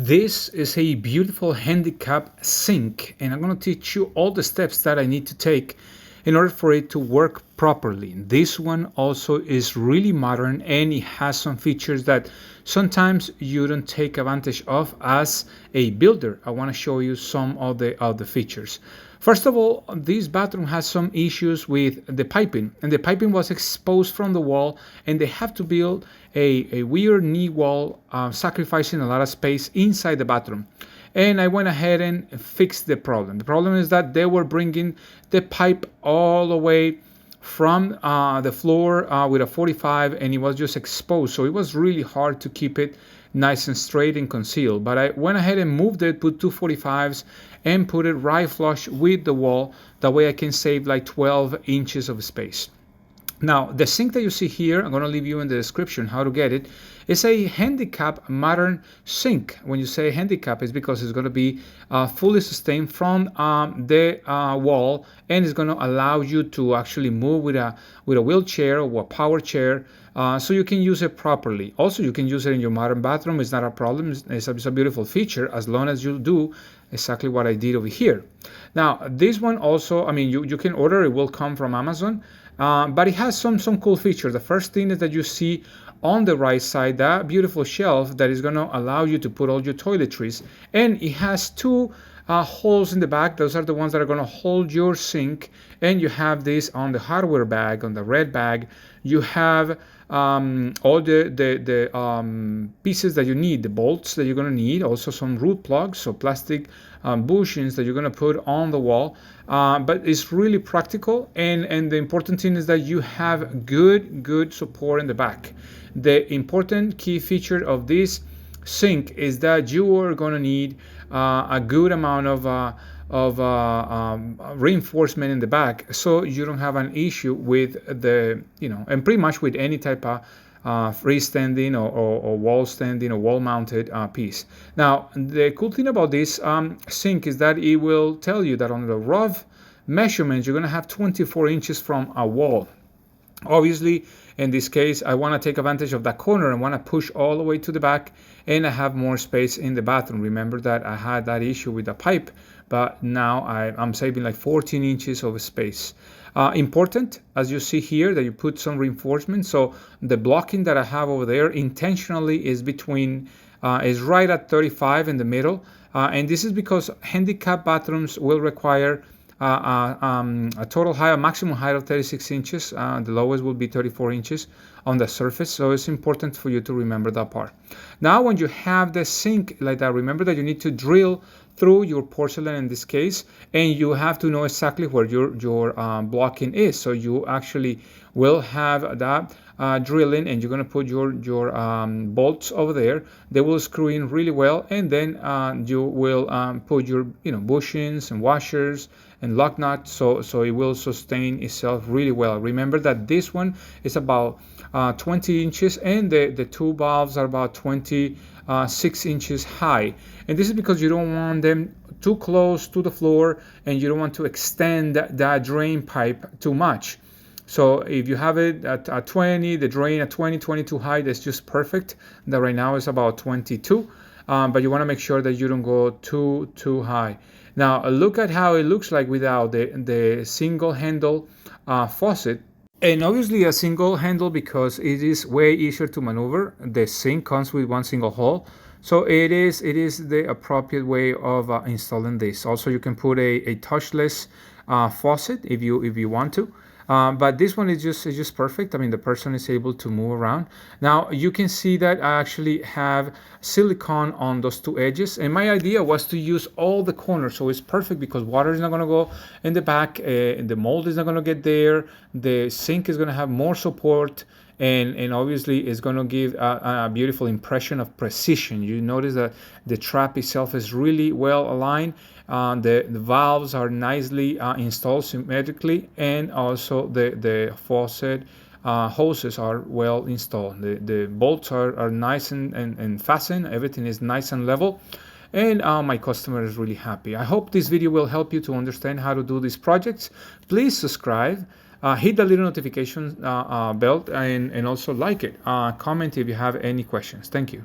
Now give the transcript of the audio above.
This is a beautiful handicap sink, and I'm going to teach you all the steps that I need to take in order for it to work properly. This one also is really modern, and it has some features that sometimes you don't take advantage of as a builder. I want to show you some of the features. First of all, this bathroom has some issues with the piping, and the piping was exposed from the wall, and they have to build a weird knee wall, sacrificing a lot of space inside the bathroom. And I went ahead and fixed the problem. The problem is that they were bringing the pipe all the way from the floor with a 45, and it was just exposed. So it was really hard to keep it nice and straight and concealed. But I went ahead and moved it, put two 45s, and put it right flush with the wall. That way I can save like 12 inches of space. Now, the sink that you see here, I'm going to leave you in the description how to get it. It's a handicap modern sink. When you say handicap, it's because it's going to be fully sustained from the wall, and it's going to allow you to actually move with a wheelchair or a power chair, so you can use it properly. Also, you can use it in your modern bathroom. It's not a problem. It's a beautiful feature as long as you do exactly what I did over here. Now, this one also, I mean, you can order. It will come from Amazon. But it has some cool features. The first thing is that you see on the right side that beautiful shelf that is going to allow you to put all your toiletries, and it has two holes in the back. Those are the ones that are going to hold your sink. And you have this on the hardware bag, on the red bag. You have all the pieces that you need, the bolts that you're going to need, also some root plugs, so plastic bushings that you're going to put on the wall. But it's really practical, and the important thing is that you have good support in the back. The important key feature of this sink is that you are going to need a good amount of reinforcement in the back, so you don't have an issue with and pretty much with any type of freestanding or wall standing or wall mounted piece. Now, the cool thing about this sink is that it will tell you that on the rough measurements, you're going to have 24 inches from a wall. Obviously, in this case, I want to take advantage of that corner and want to push all the way to the back, and I have more space in the bathroom. Remember that I had that issue with the pipe, but now I'm saving like 14 inches of space. Important, as you see here, that you put some reinforcement. So the blocking that I have over there intentionally is right at 35 in the middle. And this is because handicap bathrooms will require a total height, a maximum height of 36 inches. The lowest will be 34 inches on the surface. So it's important for you to remember that part. Now, when you have the sink like that, remember that you need to drill through your porcelain in this case, and you have to know exactly where your blocking is. So you actually will have that drilling, and you're going to put your bolts over there. They will screw in really well, and then you will put your bushings and washers and lock nuts, so it will sustain itself really well. Remember that this one is about 20 inches, and the two valves are about 26 inches high. And this is because you don't want them too close to the floor, and you don't want to extend that drain pipe too much. So if you have it at 20, the drain at 22 high, that's just perfect. That right now is about 22, but you want to make sure that you don't go too high. Now look at how it looks like without the single handle faucet. And obviously a single handle because it is way easier to maneuver. The sink comes with one single hole. So it is the appropriate way of installing this. Also, you can put a touchless faucet if you want to. But this one is just perfect. I mean, the person is able to move around. Now you can see that I actually have silicone on those two edges, and my idea was to use all the corners, so it's perfect because water is not going to go in the back, the mold is not going to get there, the sink is going to have more support, and obviously it's going to give a beautiful impression of precision. You notice that the trap itself is really well aligned. The valves are nicely installed symmetrically, and also the faucet hoses are well installed. The bolts are nice and fastened. Everything is nice and level, and my customer is really happy. I hope this video will help you to understand how to do these projects. Please subscribe. Hit the little notification bell, and also like it. Comment if you have any questions. Thank you.